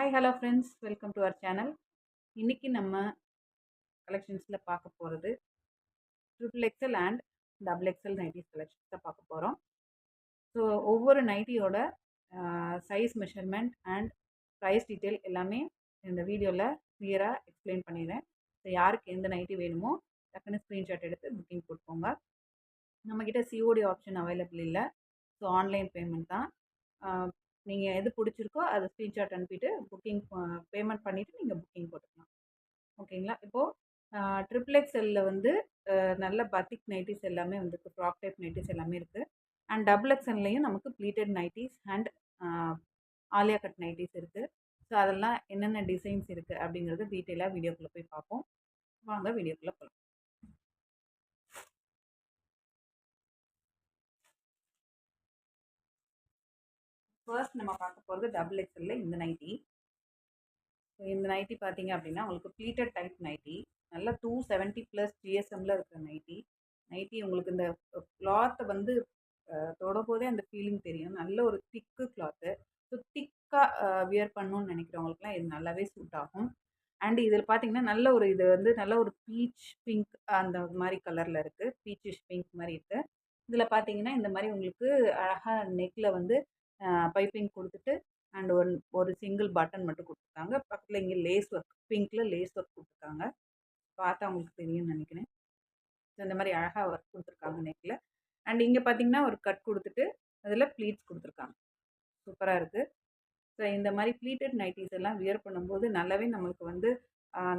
Hi hello friends, welcome to our channel. இன்றைக்கி நம்ம கலெக்ஷன்ஸில் பார்க்க போகிறது triple XL and double XL nighties collections தான் பார்க்க போகிறோம். ஸோ ஒவ்வொரு நைட்டியோட size measurement and price detail எல்லாமே இந்த வீடியோவில் கிளியராக எக்ஸ்பிளைன் பண்ணிடுறேன். ஸோ யாருக்கு எந்த நைட்டி வேணுமோ டக்குன்னு ஸ்க்ரீன்ஷாட் எடுத்து புக்கிங் போட்டுக்கோங்க. நம்மக்கிட்ட சிஓடி ஆப்ஷன் அவைலபிள் இல்லை. ஸோ ஆன்லைன் பேமெண்ட் தான். நீங்கள் எது பிடிச்சிருக்கோ அதை ஸ்க்ரீன்ஷாட் அனுப்பிட்டு புக்கிங் பேமெண்ட் பண்ணிவிட்டு நீங்கள் புக்கிங் போட்டுக்கலாம். ஓகேங்களா? இப்போது ட்ரிபிள் எக்ஸ்எல்லில் வந்து நல்ல பத்திக் நைட்டிஸ் எல்லாமே வந்துருக்கு, ஃப்ராக் டைப் நைட்டிஸ் எல்லாமே இருக்குது. அண்ட் டபுள் எக்ஸ்எல்லையும் நமக்கு pleated nighties and Alia cut nighties இருக்குது. ஸோ அதெல்லாம் என்னென்ன டிசைன்ஸ் இருக்குது அப்படிங்கிறது டீட்டெயிலாக வீடியோக்குள்ளே போய் பார்ப்போம். வாங்க வீடியோக்குள்ளே போகலாம். ஃபர்ஸ்ட் நம்ம பார்க்க போகிறது டபுள் எக்ஸ்எல்ல இந்த நைட்டி. ஸோ இந்த நைட்டி பார்த்தீங்க அப்படின்னா உங்களுக்கு ப்ளீட்டட் டைப் நைட்டி, நல்லா 270+ ஜிஎஸ்எம்மில் இருக்கிற நைட்டி உங்களுக்கு இந்த கிளாத்தை வந்து தொடபோதே அந்த ஃபீலிங் தெரியும். நல்ல ஒரு திக்கு கிளாத்து. ஸோ திக்காக வியர் பண்ணணும்னு நினைக்கிறவங்களுக்குலாம் இது நல்லாவே சூட் ஆகும். அண்ட் இதில் பார்த்தீங்கன்னா இது வந்து நல்ல ஒரு பீச் பிங்க் அந்த மாதிரி கலரில் இருக்குது. பீச்சிஷ் பிங்க் மாதிரி இருக்குது. இதில் பார்த்தீங்கன்னா இந்த மாதிரி உங்களுக்கு அழகாக நெக்கில் வந்து பைப்பிங் கொடுத்துட்டு அண்ட் ஒரு சிங்கிள் பட்டன் மட்டும் கொடுத்துருக்காங்க. பக்கத்தில் இங்கே லேஸ் ஒர்க், பிங்க்கில் லேஸ் ஒர்க் கொடுத்துருக்காங்க. பார்த்தா உங்களுக்கு தெரியும்னு நினைக்கிறேன். ஸோ இந்த மாதிரி அழகாக ஒர்க் கொடுத்துருக்காங்க நெக்கில். அண்ட் இங்கே பார்த்தீங்கன்னா ஒரு கட் கொடுத்துட்டு அதில் ப்ளீட்ஸ் கொடுத்துருக்காங்க. சூப்பராக இருக்குது. ஸோ இந்த மாதிரி ப்ளீட்டட் நைட்டிஸ் எல்லாம் வியர் பண்ணும்போது நல்லாவே நம்மளுக்கு வந்து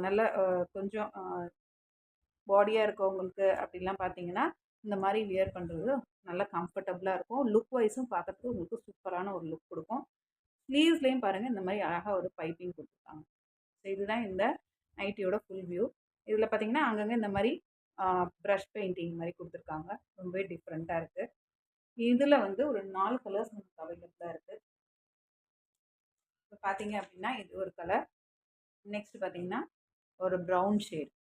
நல்ல கொஞ்சம் பாடியாக இருக்கவங்களுக்கு அப்படிலாம் பார்த்தீங்கன்னா இந்த மாதிரி வியர் பண்ணுறது நல்லா கம்ஃபர்டபுளாக இருக்கும். லுக் வைஸும் பார்க்குறதுக்கு உங்களுக்கு சூப்பரான ஒரு லுக் கொடுக்கும். ஸ்லீவ்ஸ்லேயும் பாருங்கள் இந்த மாதிரி அழகாக ஒரு பைப்பிங் கொடுத்துருக்காங்க. ஸோ இதுதான் இந்த நைட்டியோட ஃபுல் வியூ. இதில் பார்த்தீங்கன்னா அங்கங்கே இந்த மாதிரி ப்ரஷ் பெயிண்டிங் மாதிரி கொடுத்துருக்காங்க. ரொம்பவே டிஃப்ரெண்ட்டாக இருக்குது. இதில் வந்து ஒரு 4 கலர்ஸ் நமக்கு அவைலபிளாக இருக்குது. இப்போ பார்த்தீங்க அப்படின்னா இது ஒரு கலர். நெக்ஸ்ட் பார்த்தீங்கன்னா ஒரு ப்ரௌன் ஷேட்.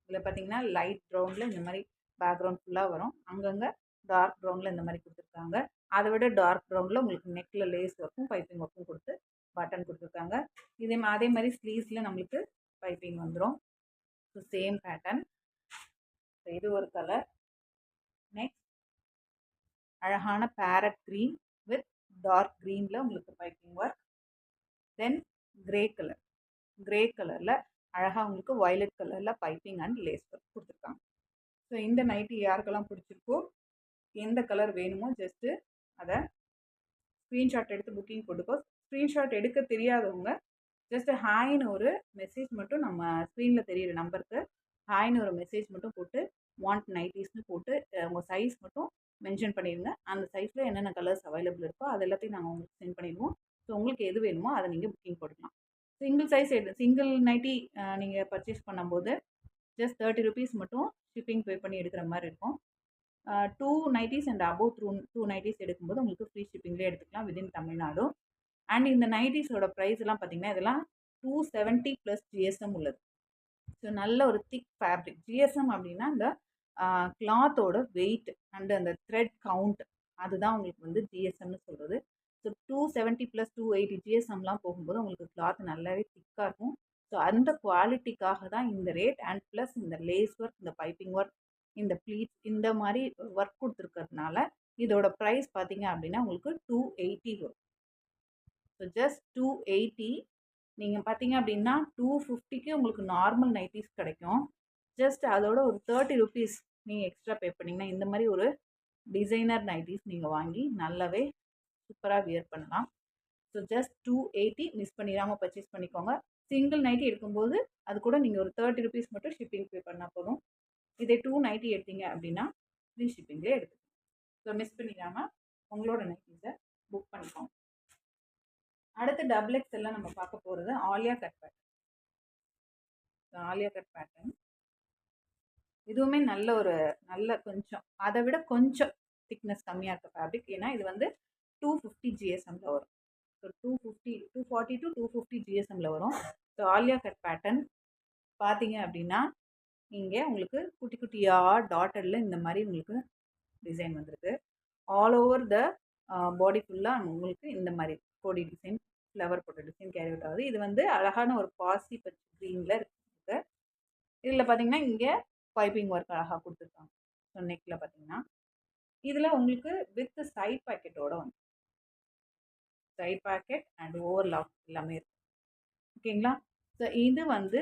இதில் பார்த்தீங்கன்னா லைட் ப்ரௌனில் இந்த மாதிரி பேக்ரவுண்ட் ஃபுல்லாக வரும். அங்கங்கே டார்க் ப்ரௌனில் இந்த மாதிரி கொடுத்துருக்காங்க. அதை விட டார்க் ப்ரௌனில் உங்களுக்கு நெக்கில் லேஸ் ஒர்க்கும் பைப்பிங் ஒர்க்கும் கொடுத்து பட்டன் கொடுத்துருக்காங்க. அதே மாதிரி ஸ்லீவ்ஸில் நம்மளுக்கு பைப்பிங் வந்துடும். So same pattern. ஸோ இது ஒரு கலர். நெக்ஸ்ட் அழகான பேரட் க்ரீன் வித் டார்க் க்ரீனில் உங்களுக்கு பைப்பிங் ஒர்க். தென் கிரே கலரில் அழகாக உங்களுக்கு வயலட் கலரில் பைப்பிங் அண்ட் லேஸ் ஒர்க் கொடுத்துருக்காங்க. ஸோ இந்த நைட்டி யாருக்கெல்லாம் பிடிச்சிருக்கோ எந்த கலர் வேணுமோ ஜஸ்ட்டு அதை ஸ்க்ரீன்ஷாட் எடுத்து புக்கிங் போட்டுக்கோ. ஸ்க்ரீன்ஷாட் எடுக்க தெரியாதவங்க ஜஸ்ட்டு ஹாய்னு ஒரு மெசேஜ் மட்டும் நம்ம ஸ்க்ரீனில் தெரியிற நம்பருக்கு ஹாய்னு ஒரு மெசேஜ் மட்டும் போட்டு வாண்ட் நைட்டிஸ்னு போட்டு உங்கள் சைஸ் மட்டும் மென்ஷன் பண்ணிடுங்க. அந்த சைஸில் என்னென்ன கலர்ஸ் அவைலபிள் இருக்கோ அது எல்லாத்தையும் நாங்கள் உங்களுக்கு சென்ட் பண்ணிடுவோம். ஸோ உங்களுக்கு எது வேணுமோ அதை நீங்கள் புக்கிங் போட்டுக்கலாம். சிங்கிள் நைட்டி நீங்கள் பர்ச்சேஸ் பண்ணும்போது ஜஸ்ட் 30 rupees மட்டும் ஷிப்பிங் பே பண்ணி எடுக்கிற மாதிரி இருக்கும். 2 நைட்டிஸ் அண்ட் அபோவ் 2 நைட்டிஸ் எடுக்கும்போது உங்களுக்கு ஃப்ரீ ஷிப்பிங்லேயே எடுத்துக்கலாம் விதின் தமிழ்நாடு. அண்ட் இந்த நைட்டிஸோட ப்ரைஸ் எல்லாம் பார்த்தீங்கன்னா இதெல்லாம் 270+ ஜிஎஸ்எம் உள்ளது. ஸோ நல்ல ஒரு திக் ஃபேப்ரிக். ஜிஎஸ்எம் அப்படின்னா இந்த கிளாத்தோட வெயிட் அண்ட் அந்த த்ரெட் கவுண்ட், அதுதான் உங்களுக்கு வந்து ஜிஎஸ்எம்னு சொல்கிறது. ஸோ 270+ 280 ஜிஎஸ்எம்லாம் போகும்போது உங்களுக்கு கிளாத் நல்லாவே திக்காக இருக்கும். ஸோ அந்த குவாலிட்டிக்காக தான் இந்த ரேட். அண்ட் ப்ளஸ் இந்த லேஸ் ஒர்க், இந்த பைப்பிங் ஒர்க், இந்த ப்ளீட்ஸ் இந்த மாதிரி ஒர்க் கொடுத்துருக்கிறதுனால இதோட ப்ரைஸ் பார்த்தீங்க அப்படின்னா உங்களுக்கு 280 வரும். So just 280. நீங்கள் பார்த்தீங்க அப்படின்னா 250க்கு உங்களுக்கு நார்மல் நைட்டிஸ் கிடைக்கும். ஜஸ்ட் அதோட ஒரு 30 rupees நீங்கள் எக்ஸ்ட்ரா பே பண்ணிங்கன்னா இந்த மாதிரி ஒரு டிசைனர் நைட்டிஸ் நீங்கள் வாங்கி நல்லாவே சூப்பராக வியர் பண்ணலாம். ஸோ ஜஸ்ட் 280 மிஸ் பண்ணிடாமல் பர்ச்சேஸ் பண்ணிக்கோங்க. சிங்கிள் நைட்டி எடுக்கும்போது அது கூட நீங்கள் ஒரு 30 rupees மட்டும் ஷிப்பிங் பே பண்ணால் போதும். இதே 2 நைட்டி எடுத்தீங்க அப்படின்னா ஃப்ரீ ஷிப்பிங்லேயே எடுத்துக்கலாம். ஸோ மிஸ் பண்ணிடாமல் உங்களோட நைட்டிஸை புக் பண்ணிக்கோங்க. அடுத்து டபுள் எக்ஸ்எல்ல நம்ம பார்க்க போகிறது Alia cut pattern. Alia cut pattern இதுவுமே நல்ல கொஞ்சம் அதை விட கொஞ்சம் திக்னஸ் கம்மியாக இருக்க ஃபேப்ரிக். ஏன்னா இது வந்து 250 ஜிஎஸ்எம்மில் வரும். ஸோ 240 to 250 ஜிஎஸ்எம்மில் வரும். ஸோ ஆலியா கட் பேட்டர்ன் பார்த்தீங்க அப்படின்னா இங்கே உங்களுக்கு குட்டி குட்டியாக டாட்டரில் இந்த மாதிரி உங்களுக்கு டிசைன் வந்திருக்கு. ஆல் ஓவர் த பாடி ஃபுல்லாக உங்களுக்கு இந்த மாதிரி கோடி டிசைன் ஃப்ளவர் போட்ட டிசைன் கேரி அவுட் ஆகுது. இது வந்து அழகான ஒரு பாசி பச்சை க்ரீனில் இருக்குது. இதில் பார்த்தீங்கன்னா இங்கே பைப்பிங் ஒர்க் அழகாக கொடுத்துருக்காங்க. ஸோ நெக்கில் பார்த்தீங்கன்னா இதில் உங்களுக்கு வித் சைட் பாக்கெட்டோட வந்து சைட் பாக்கெட் அண்ட் ஓவர்லாக் எல்லாமே இருக்குது. ஓகேங்களா? ஸோ இது வந்து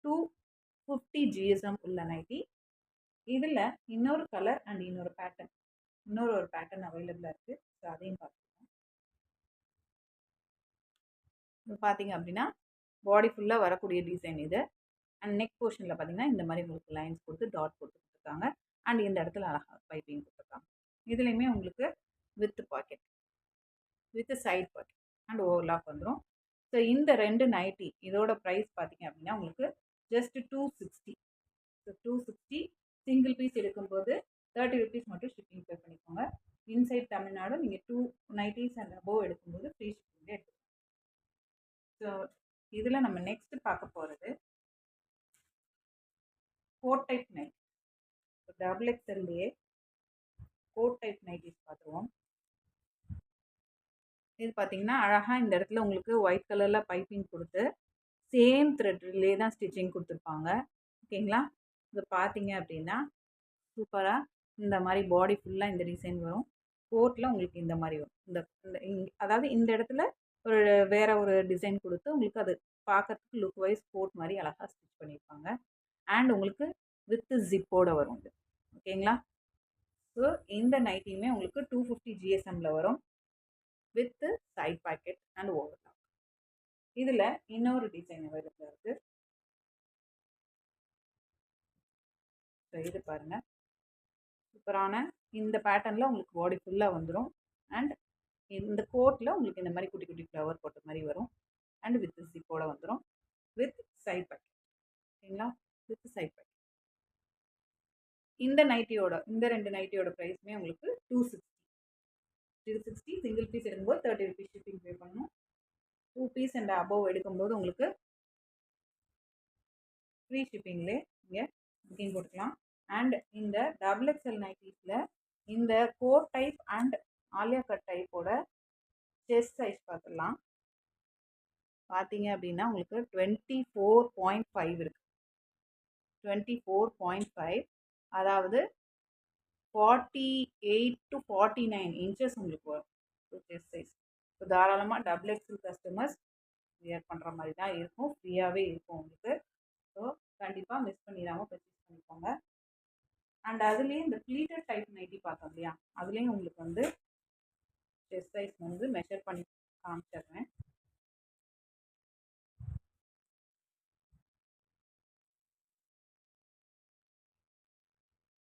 250 GSM உள்ள நைட்டி. இதில் இன்னொரு கலர் அண்ட் இன்னொரு பேட்டர்ன் அவைலபிளாக இருக்குது. ஸோ அதையும் பார்த்துக்கலாம். இப்போ பார்த்தீங்க அப்படின்னா பாடி ஃபுல்லாக வரக்கூடிய டிசைன் இது. அண்ட் நெக் போர்ஷனில் பார்த்தீங்கன்னா இந்த மாதிரி உங்களுக்கு லைன்ஸ் கொடுத்து டாட் போட்டு கொடுத்துருக்காங்க. அண்ட் இந்த இடத்துல அழகாக பைப்பிங் கொடுத்துருக்காங்க. இதுலேயுமே உங்களுக்கு with pocket with side pocket and overlock வந்துடும். ஸோ இந்த 2 நைட்டி இதோட ப்ரைஸ் பார்த்தீங்க அப்படின்னா உங்களுக்கு ஜஸ்ட் 260. ஸோ 260 சிங்கிள் பீஸ் எடுக்கும்போது 30 rupees மட்டும் ஷிப்பிங் பே பண்ணிக்கோங்க. இன்சைட் தமிழ்நாடு நீங்கள் 2 நைட்டிஸ் அண்ட் அபோவ் எடுக்கும்போது ஃப்ரீ ஷிப்பிங்கே எடுத்துக்கோங்க. ஸோ இதில் நம்ம நெக்ஸ்ட் பார்க்க போகிறது கோட் டைப் நைட்டி. டபுள் எக்ஸ்எல்லையே கோட் டைப் நைட்டிஸ் பார்த்துருவோம். இது பார்த்தீங்கன்னா அழகாக இந்த இடத்துல உங்களுக்கு ஒயிட் கலரில் பைப்பிங் கொடுத்து சேம் த்ரெட்லேயே தான் ஸ்டிச்சிங் கொடுத்துருப்பாங்க. ஓகேங்களா? இது பார்த்தீங்க அப்படின்னா சூப்பராக இந்த மாதிரி பாடி ஃபுல்லாக இந்த டிசைன் வரும். கோட்டில் உங்களுக்கு இந்த மாதிரி வரும். அதாவது இந்த இடத்துல ஒரு வேற ஒரு டிசைன் கொடுத்து உங்களுக்கு அது பார்க்கறதுக்கு லுக் வைஸ் கோட் மாதிரி அழகாக ஸ்டிச் பண்ணியிருப்பாங்க. அண்ட் உங்களுக்கு வித் ஜிப்போட வரும் இது. ஓகேங்களா? ஸோ இந்த நைட்டியுமே உங்களுக்கு 250 GSMல வரும் with side pocket and overlock. இதில் இன்னொரு டிசைன் அவைலபிளாக இருக்குது. ஸோ இது பாருங்கள், சூப்பரான இந்த பேட்டர்னில் உங்களுக்கு பாடி ஃபுல்லாக வந்துடும். அண்ட் இந்த கோட்டில் உங்களுக்கு இந்த மாதிரி குட்டி குட்டி ஃப்ளவர் போட்ட மாதிரி வரும். அண்ட் வித் ஜிப்போட வந்துடும் வித் சைட் பாக்கெட். ஓகேங்களா? With side pocket. இந்த 2 நைட்டியோட ப்ரைஸுமே உங்களுக்கு 260 சிங்கிள் பீஸ் எடுக்கும்போது 30 rupees ஷிப்பிங் பே பண்ணணும். 2 பீஸ் அண்ட் அபோவ் எடுக்கும்போது உங்களுக்கு ஃப்ரீ ஷிப்பிங்லே நீங்கள் புக்கிங் போட்டுக்கலாம். அண்ட் இந்த டபுள் எக்ஸ்எல் நைட்டிஸில் இந்த coat type and Alia cut டைப்போட செஸ்ட் சைஸ் பார்த்துடலாம். பார்த்தீங்க அப்படின்னா உங்களுக்கு 24.5 இருக்குது. 24.5 அதாவது 48 to 49 inches உங்களுக்கு வரும் செஸ்ட் சைஸ். ஸோ தாராளமாக டபுள் எக்ஸ்எல் கஸ்டமர்ஸ் வியர் பண்ணுற மாதிரி தான் இருக்கும். ஃப்ரீயாகவே இருக்கும் உங்களுக்கு. ஸோ கண்டிப்பாக மிஸ் பண்ணிடாமல் பர்ச்சேஸ் பண்ணிக்கோங்க. அண்ட் அதுலேயும் இந்த ப்ளீட்டட் டைப் நைட்டி பார்த்தோம் இல்லையா, அதுலேயும் உங்களுக்கு வந்து செஸ்ட் சைஸ் வந்து மெஷர் பண்ணி காமிச்சிடுறேன்.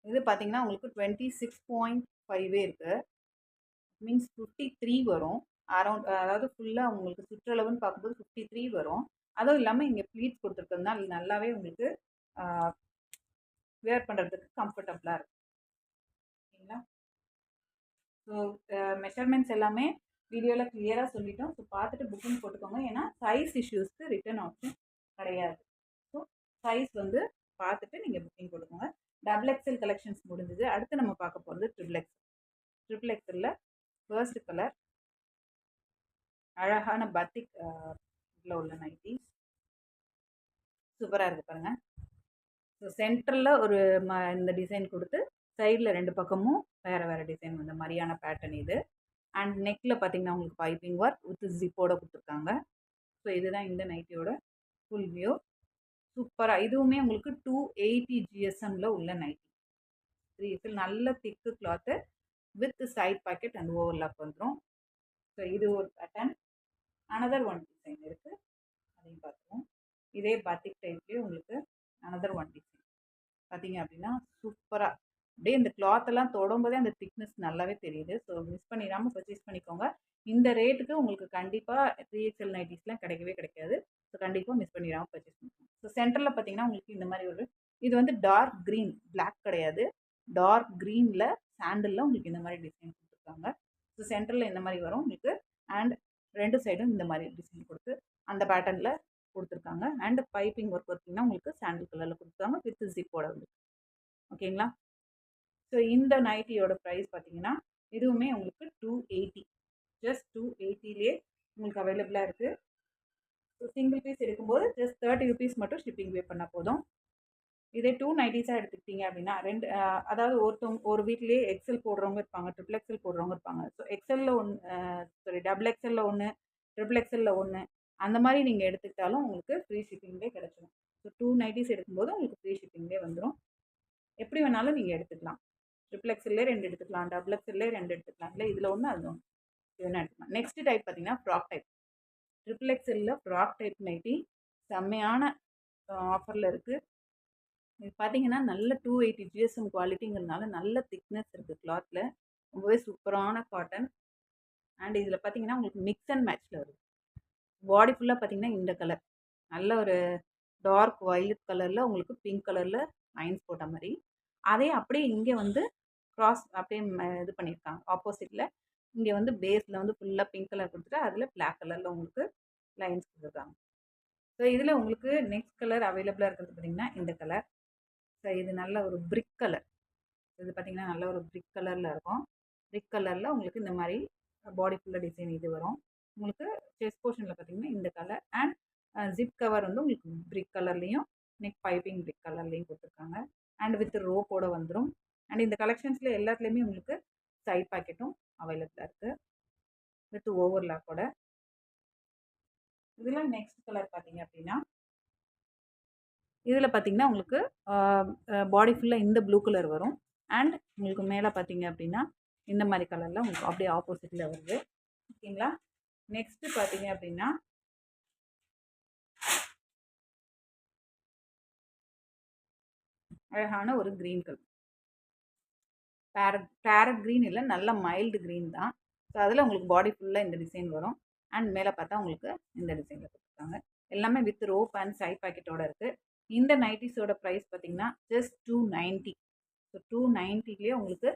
இது பார்த்தீங்கன்னா உங்களுக்கு 26.5 இருக்குது. மீன்ஸ் 53 வரும் அரௌண்ட். அதாவது ஃபுல்லாக உங்களுக்கு சுற்றளவுன்னு பார்க்கும்போது 53 வரும். அதுவும் இல்லாமல் இங்கே ப்ளீட்ஸ் கொடுத்துருக்கிறதுனால நல்லாவே உங்களுக்கு வேர் பண்ணுறதுக்கு கம்ஃபர்டபுளாக இருக்கும். ஓகேங்களா? ஸோ மெஷர்மெண்ட்ஸ் எல்லாமே வீடியோவில் கிளியராக சொல்லிட்டோம். ஸோ பார்த்துட்டு புக்கிங் போட்டுக்கோங்க. ஏன்னா சைஸ் இஷ்யூஸ்க்கு ரிட்டர்ன் ஆப்ஷன் கிடையாது. ஸோ சைஸ் வந்து பார்த்துட்டு நீங்கள் புக்கிங் போட்டுக்கோங்க. டபுள் எக்ஸ்எல் கலெக்ஷன்ஸ் முடிஞ்சது. அடுத்து நம்ம பார்க்க போகிறது ட்ரிபிள் எக்ஸ்எல்ல ஃபர்ஸ்ட் கலர் அழகான பத்திக் இதில் உள்ள நைட்டி சூப்பராக இருக்குது பாருங்கள். ஸோ சென்டரில் ஒரு இந்த டிசைன் கொடுத்து சைடில் 2 பக்கமும் வேறு டிசைன் வந்த மாதிரியான பேட்டர்ன் இது. அண்ட் நெக்கில் பார்த்தீங்கன்னா உங்களுக்கு பைப்பிங் ஒர்க் வித் ஜிப்போட கொடுத்துருக்காங்க. ஸோ இதுதான் இந்த நைட்டியோட ஃபுல் வியூ. சூப்பராக இதுவுமே உங்களுக்கு 280 GSMல உள்ள நைட்டி. 3 நல்ல thick cloth with side pocket and overlock வந்துடும். ஸோ இது ஒரு பேட்டர்ன். அனதர் ஒன் டிசைன் இருக்குது, அதையும் பார்த்துருவோம். இதே பாத்திக் டைப்லேயே உங்களுக்கு அனதர் ஒன் டிசைன் பார்த்தீங்க அப்படின்னா சூப்பராக அப்படியே இந்த கிளாத்தெல்லாம் தொடும்போதே அந்த திக்னஸ் நல்லாவே தெரியுது. ஸோ மிஸ் பண்ணிடாமல் பர்ச்சேஸ் பண்ணிக்கோங்க. இந்த ரேட்டுக்கு உங்களுக்கு கண்டிப்பாக 3XL நைட்டிஸ்லாம் கிடைக்கவே கிடைக்காது. ஸோ கண்டிப்பாக மிஸ் பண்ணிடாமல் பர்ச்சேஸ் பண்ணிக்கோங்க. ஸோ சென்டரில் பார்த்தீங்கன்னா உங்களுக்கு இந்த மாதிரி ஒரு இது வந்து டார்க் க்ரீன், பிளாக் கிடையாது, டார்க் க்ரீனில் சாண்டலில் உங்களுக்கு இந்த மாதிரி டிசைன் கொடுத்துருக்காங்க. ஸோ சென்டரில் இந்த மாதிரி வரும் உங்களுக்கு. அண்ட் 2 சைடும் இந்த மாதிரி டிசைன் கொடுத்து அந்த பேட்டர்னில் கொடுத்துருக்காங்க. அண்ட் பைப்பிங் ஒர்க் பார்த்தீங்கன்னா உங்களுக்கு சாண்டில் கலரில் கொடுத்துருக்காங்க வித் ஜிப்போட வந்து. ஓகேங்களா? ஸோ இந்த நைட்டியோட ப்ரைஸ் பார்த்தீங்கன்னா இதுவுமே உங்களுக்கு 280. ஜஸ்ட் 280லே உங்களுக்கு உங்களுக்கு அவைலபிளாக இருக்குது. ஸோ சிங்கிள் பீஸ் எடுக்கும்போது ஜஸ்ட் 30 ருபீஸ் மட்டும் ஷிப்பிங் பே பண்ணால் போதும். இதே 2 நைட்டிஸாக எடுத்துக்கிட்டிங்க அப்படின்னா அதாவது ஒரு வீட்லேயே எக்ஸல் போடுறவங்க இருப்பாங்க, ட்ரிபிள் எக்ஸல் போடுறவங்க இருப்பாங்க. ஸோ எக்ஸலில் டபுள் எக்ஸலில் ஒன்று, ட்ரிபிள் எக்ஸலில் ஒன்று, அந்த மாதிரி நீங்கள் எடுத்துக்கிட்டாலும் உங்களுக்கு ஃப்ரீ ஷிப்பிங்லேயே கிடச்சிடும். ஸோ 2 நைட்டிஸ் எடுக்கும்போது உங்களுக்கு ஃப்ரீ ஷிப்பிங்லேயே வந்துடும். எப்படி வேணாலும் நீங்கள் எடுத்துக்கலாம். ட்ரிபிள் எக்ஸல்லே 2 எடுத்துக்கலாம், டபுள் எக்ஸல்லே 2 எடுத்துக்கலாம், இல்லை இதில் ஒன்று அது ஒன்று வேணா எடுத்துக்கலாம். நெக்ஸ்ட் டைப் பார்த்தீங்கன்னா ஃப்ராக் டைப். ட்ரிபிள் எக்ஸலில் ஃப்ராக் டைப் நைட்டி செம்மையான ஆஃபரில் இருக்குது. இது பார்த்தீங்கன்னா நல்ல 280 GSM குவாலிட்டிங்கிறதுனால நல்ல திக்னஸ் இருக்குது கிளாத்தில். ரொம்பவே சூப்பரான காட்டன். அண்ட் இதில் பார்த்தீங்கன்னா உங்களுக்கு மிக்ஸ் அண்ட் மேட்ச்சில் வருது. பாடி ஃபுல்லாக பார்த்தீங்கன்னா இந்த கலர் நல்ல ஒரு டார்க் வயலட் கலரில் உங்களுக்கு பிங்க் கலரில் லைன்ஸ் போட்ட மாதிரி. அதே அப்படியே இங்கே வந்து க்ராஸ் அப்படியே இது பண்ணியிருக்காங்க. ஆப்போசிட்டில் இங்கே வந்து பேஸில் வந்து ஃபுல்லாக பிங்க் கலர் கொடுத்துட்டு அதில் பிளாக் கலரில் உங்களுக்கு லைன்ஸ் கொடுத்துருக்காங்க. ஸோ இதில் உங்களுக்கு நெக்ஸ்ட் கலர் அவைலபிளாக இருக்கிறது பார்த்தீங்கன்னா இந்த கலர். ஸோ இது நல்ல ஒரு பிரிக் கலர். இது பார்த்தீங்கன்னா நல்ல ஒரு பிரிக் கலரில் இருக்கும். பிரிக் கலரில் உங்களுக்கு இந்த மாதிரி பாடி ஃபுல்லாக டிசைன் இது வரும். உங்களுக்கு செஸ்ட் போர்ஷனில் பார்த்தீங்கன்னா இந்த கலர் அண்ட் ஜிப் கவர் வந்து உங்களுக்கு பிரிக் கலர்லேயும் நெக் பைப்பிங் பிரிக் கலர்லேயும் கொடுத்துருக்காங்க. அண்ட் வித் ரோப்போட வந்துடும். அண்ட் இந்த கலெக்ஷன்ஸில் எல்லாத்துலேயுமே உங்களுக்கு சைட் பாக்கெட்டும் அவைலபிளாக இருக்குது வித் ஓவர்லாக்கோட. இதில் நெக்ஸ்ட் கலர் பார்த்தீங்க அப்படின்னா இதில் பார்த்தீங்கன்னா உங்களுக்கு பாடி ஃபுல்லாக இந்த ப்ளூ கலர் வரும். அண்ட் உங்களுக்கு மேலே பார்த்தீங்க அப்படின்னா இந்த மாதிரி கலரில் உங்களுக்கு அப்படியே ஆப்போசிட்டில் வருது. ஓகேங்களா. நெக்ஸ்ட்டு பார்த்தீங்க அப்படின்னா அழகான ஒரு க்ரீன் கலர். பேரட் க்ரீன் இல்லை, நல்ல மைல்டு க்ரீன் தான். ஸோ அதில் உங்களுக்கு பாடி ஃபுல்லாக இந்த டிசைன் வரும். அண்ட் மேலே பார்த்தா உங்களுக்கு இந்த டிசைனில் கொடுத்துருக்காங்க. எல்லாமே வித் ரோப் அண்ட் சைட் பாக்கெட்டோட இருக்குது. இந்த நைட்டிஸோட ப்ரைஸ் பார்த்தீங்கன்னா ஜஸ்ட் 290. ஸோ 290லேயே உங்களுக்கு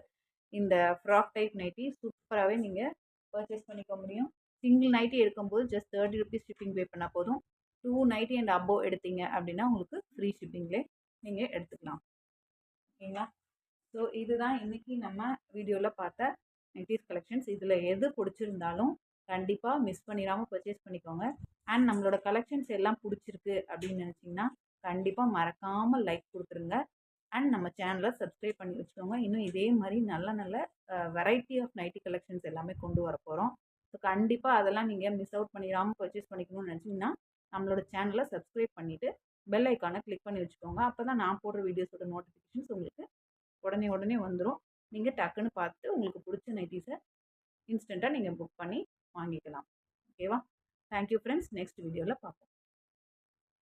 இந்த ஃப்ராக் டைப் நைட்டி சூப்பராகவே நீங்கள் பர்ச்சேஸ் பண்ணிக்க முடியும். சிங்கிள் நைட்டி எடுக்கும்போது ஜஸ்ட் 30 ருபீஸ் ஷிப்பிங் பே பண்ணால் போதும். 2 நைட்டி அண்ட் அபோவ் எடுத்தீங்க அப்படின்னா உங்களுக்கு ஃப்ரீ ஷிப்பிங்லேயே நீங்கள் எடுத்துக்கலாம். ஓகேங்களா. ஸோ இதுதான் இன்றைக்கி நம்ம வீடியோவில் பார்த்த நைட்டிஸ் கலெக்ஷன்ஸ். இதில் எது பிடிச்சிருந்தாலும் கண்டிப்பாக மிஸ் பண்ணிடாமல் பர்ச்சேஸ் பண்ணிக்கோங்க. அண்ட் நம்மளோட கலெக்ஷன்ஸ் எல்லாம் பிடிச்சிருக்கு அப்படின்னு நினச்சிங்கன்னா கண்டிப்பாக மறக்காமல் லைக் கொடுத்துருங்க. அண்ட் நம்ம சேனலை சப்ஸ்கிரைப் பண்ணி வச்சுக்கோங்க. இன்னும் இதே மாதிரி நல்ல நல்ல வெரைட்டி ஆஃப் நைட்டி கலெக்ஷன்ஸ் எல்லாமே கொண்டு வர போகிறோம். ஸோ கண்டிப்பாக அதெல்லாம் நீங்கள் மிஸ் அவுட் பண்ணிடாமல் பர்ச்சேஸ் பண்ணிக்கணும்னு நினச்சிங்கன்னா நம்மளோட சேனலை சப்ஸ்கிரைப் பண்ணிவிட்டு பெல் ஐக்கானை கிளிக் பண்ணி வச்சுக்கோங்க. அப்போ தான் நான் போடுற வீடியோஸோட நோட்டிஃபிகேஷன்ஸ் உங்களுக்கு உடனே வந்துடும். நீங்கள் டக்குன்னு பார்த்து உங்களுக்கு பிடிச்ச நைட்டிஸை இன்ஸ்டண்ட்டாக நீங்கள் புக் பண்ணி வாங்கிக்கலாம். ஓகேவா. Thank you friends. நெக்ஸ்ட் வீடியோவில் பார்ப்போம்.